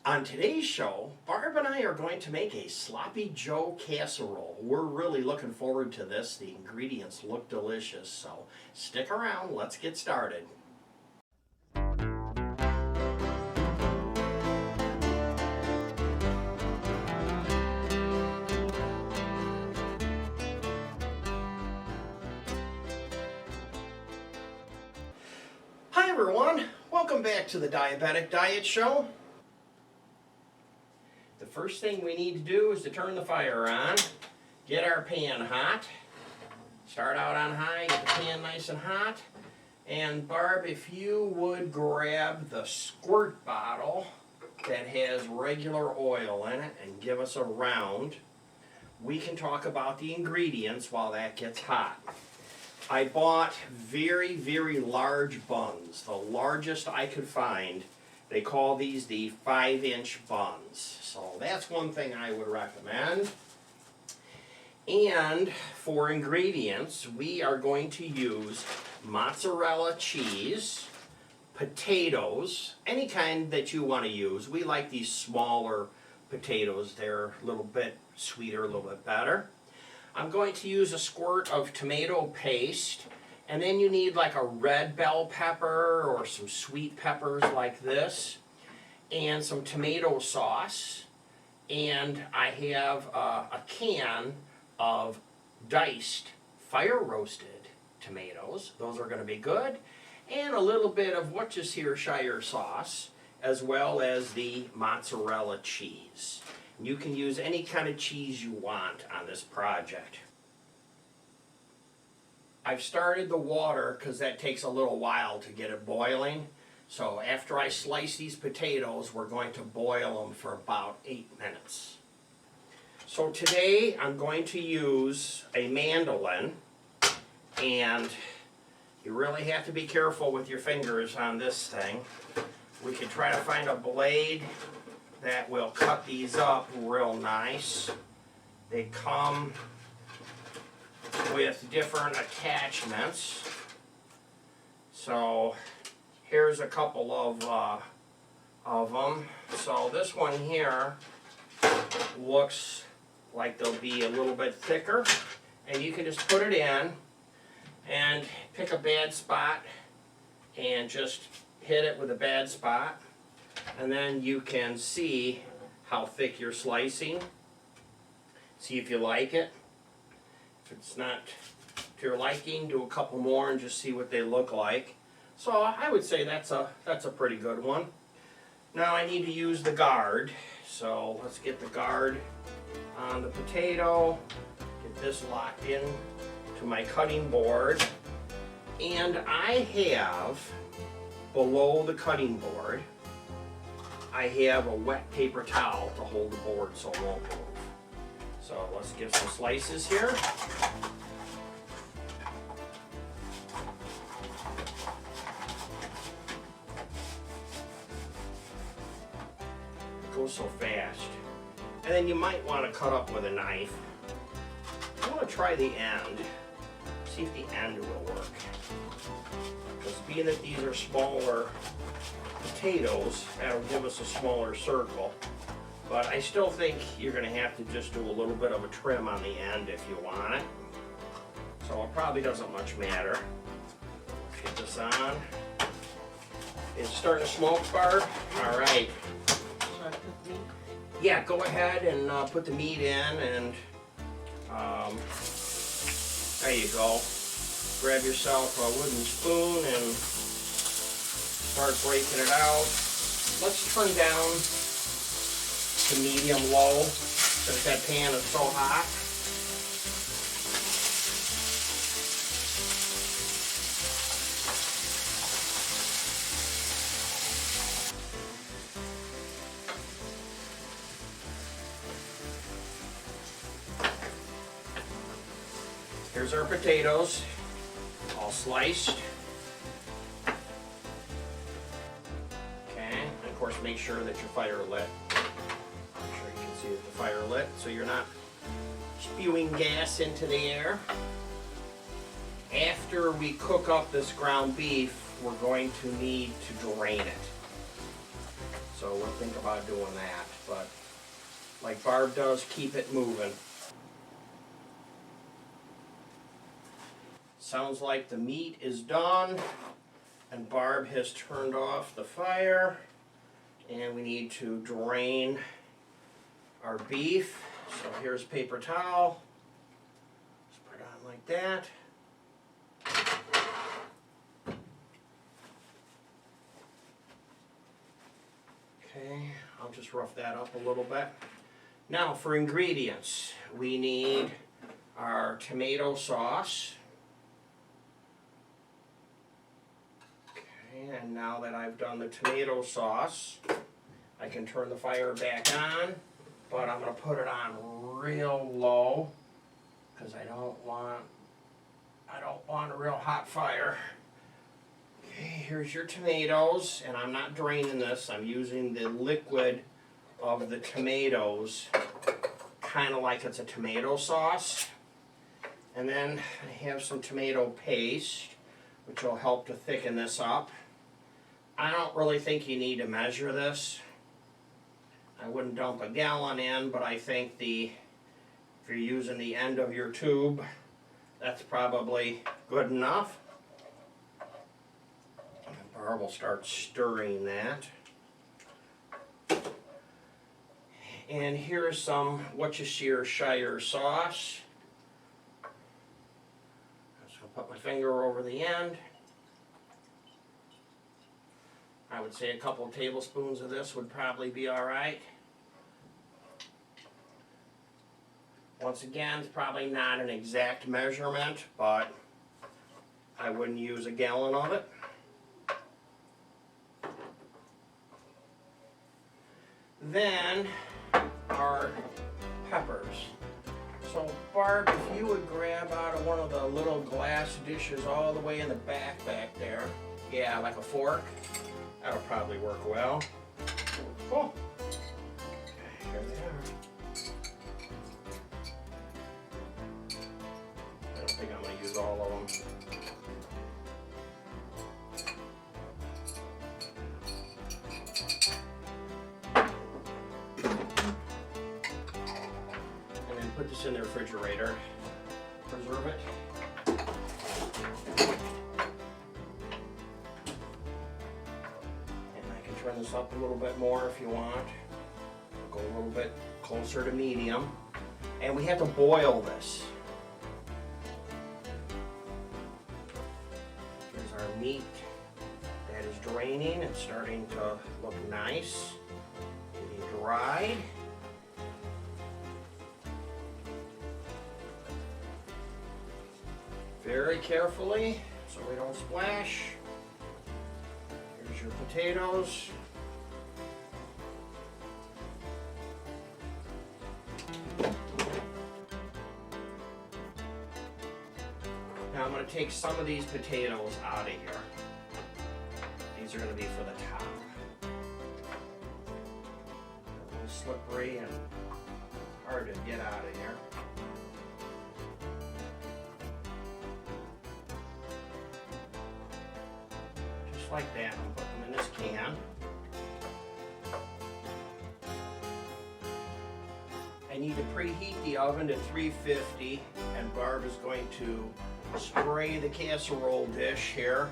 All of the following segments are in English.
On today's show, Barb and I are going to make a Sloppy Joe casserole. We're really looking forward to this. The ingredients look delicious, so stick around. Let's get started. Hi everyone, welcome back to the Diabetic Diet Show. The first thing we need to do is to turn the fire on, get our pan hot, start out on high, get the pan nice and hot, and Barb, if you would grab the squirt bottle that has regular oil in it and give us a round, we can talk about the ingredients while that gets hot. I bought very, very large buns, the largest I could find. They call these the 5-inch buns. So that's one thing I would recommend. And for ingredients, we are going to use mozzarella cheese, potatoes, any kind that you want to use. We like these smaller potatoes. They're a little bit sweeter, a little bit better. I'm going to use a squirt of tomato paste. And then you need like a red bell pepper or some sweet peppers like this, and some tomato sauce. And I have a can of diced fire roasted tomatoes. Those are going to be good. And a little bit of Worcestershire sauce, as well as the mozzarella cheese. You can use any kind of cheese you want on this project. I've started the water because that takes a little while to get it boiling. So after I slice these potatoes, we're going to boil them for about 8 minutes. So today I'm going to use a mandolin, and you really have to be careful with your fingers on this thing. We can try to find a blade that will cut these up real nice. They come with different attachments. So here's a couple of them. So this one here looks like they'll be a little bit thicker, and you can just put it in and pick a bad spot and just hit it with a bad spot, and then you can see how thick you're slicing. See if you like it. If it's not to your liking, do a couple more and just see what they look like. So I would say that's a pretty good one. Now I need to use the guard. So let's get the guard on the potato. Get this locked in to my cutting board. And I have, below the cutting board, I have a wet paper towel to hold the board so it won't move. So let's give some slices here. It goes so fast. And then you might want to cut up with a knife. I want to try the end. See if the end will work. Because being that these are smaller potatoes, that'll give us a smaller circle. But I still think you're going to have to just do a little bit of a trim on the end if you want it. So it probably doesn't much matter. Let's get this on. It's starting to smoke, Barb? All right. Yeah, go ahead and put the meat in, and there you go. Grab yourself a wooden spoon and start breaking it out. Let's turn down to medium-low, since that pan is so hot. Here's our potatoes, all sliced. Okay, and of course make sure that your fire lit. See that the fire lit so you're not spewing gas into the air. After we cook up this ground beef, we're going to need to drain it. So we'll think about doing that. But like Barb does, keep it moving. Sounds like the meat is done, and Barb has turned off the fire, and we need to drain our beef. So here's paper towel. Just put it on like that. Okay, I'll just rough that up a little bit. Now for ingredients, we need our tomato sauce. Okay, and now that I've done the tomato sauce, I can turn the fire back on, but I'm going to put it on real low because I don't want a real hot fire. Okay, here's your tomatoes, and I'm not draining this. I'm using the liquid of the tomatoes, kind of like it's a tomato sauce. And then I have some tomato paste, which will help to thicken this up. I don't really think you need to measure this. I wouldn't dump a gallon in, but I think if you're using the end of your tube, that's probably good enough. Barb will start stirring that. And here's some Worcestershire sauce. So I'll put my finger over the end. I would say a couple of tablespoons of this would probably be alright. Once again, it's probably not an exact measurement, but I wouldn't use a gallon of it. Then our peppers. So Barb, if you would grab out of one of the little glass dishes all the way in the back there, yeah, like a fork, that'll probably work well. Cool. Okay, here they are. I don't think I'm going to use all of them. Put this in the refrigerator, preserve it. And I can turn this up a little bit more if you want. Go a little bit closer to medium. And we have to boil this. Here's our meat that is draining. It's starting to look nice. Getting dried. Very carefully so we don't splash. Here's your potatoes. Now I'm going to take some of these potatoes out of here. These are going to be for the top. A little slippery and hard to get out of here. Like that, I'll put them in this can. I need to preheat the oven to 350, and Barb is going to spray the casserole dish here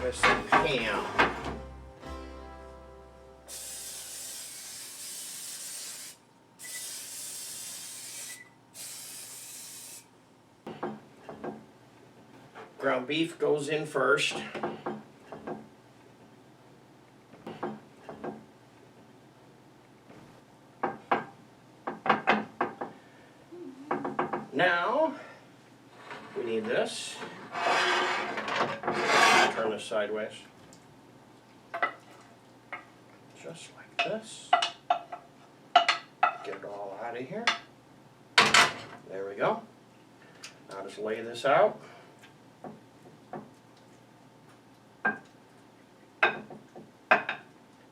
with some ham. Ground beef goes in first. Now, we need this. Turn this sideways. Just like this. Get it all out of here. There we go. Now just lay this out.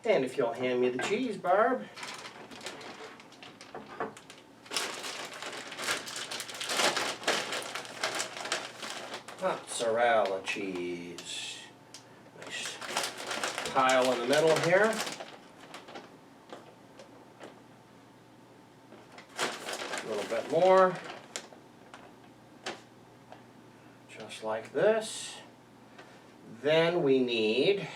And if you'll hand me the cheese, Barb. Mozzarella cheese. Nice pile in the middle here. A little bit more. Just like this. Then we need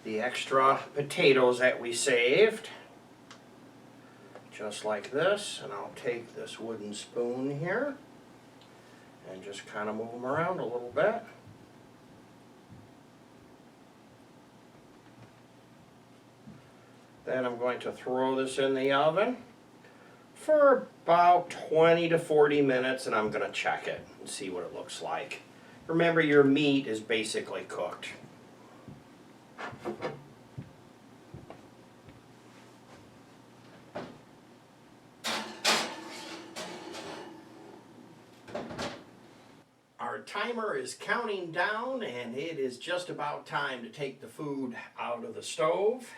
the extra potatoes that we saved. Just like this. And I'll take this wooden spoon here and just kind of move them around a little bit. Then I'm going to throw this in the oven for about 20 to 40 minutes, and I'm going to check it and see what it looks like. Remember, your meat is basically cooked. Our timer is counting down, and it is just about time to take the food out of the stove.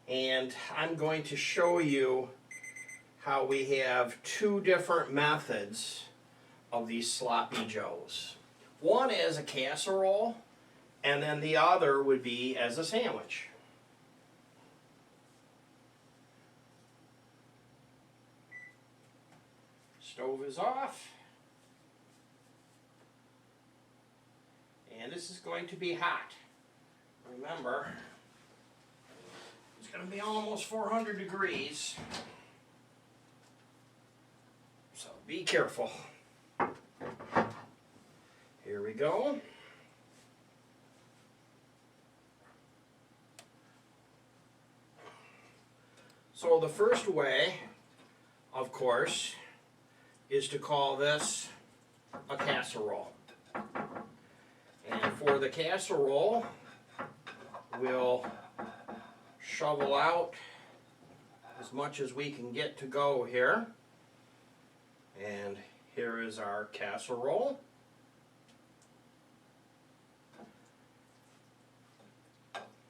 And I'm going to show you how we have two different methods of these sloppy joes. One is a casserole, and then the other would be as a sandwich. Stove is off. And this is going to be hot. Remember, it's going to be almost 400 degrees. So be careful. Here we go. So the first way, of course, is to call this a casserole. And for the casserole, we'll shovel out as much as we can get to go here. And here is our casserole.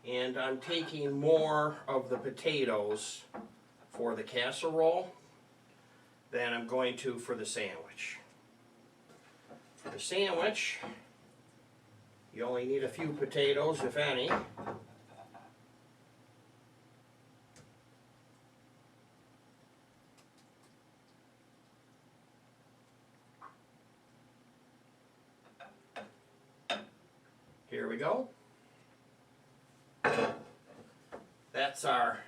And I'm taking more of the potatoes for the casserole than I'm going to for the sandwich. For the sandwich, you only need a few potatoes, if any. Here we go. That's our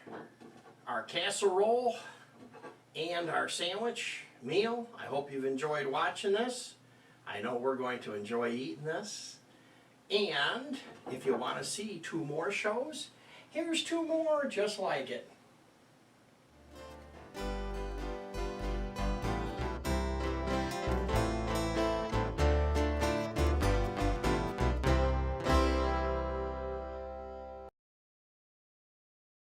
casserole and our sandwich meal. I hope you've enjoyed watching this. I know we're going to enjoy eating this. And if you want to see 2 more shows, here's 2 more just like it.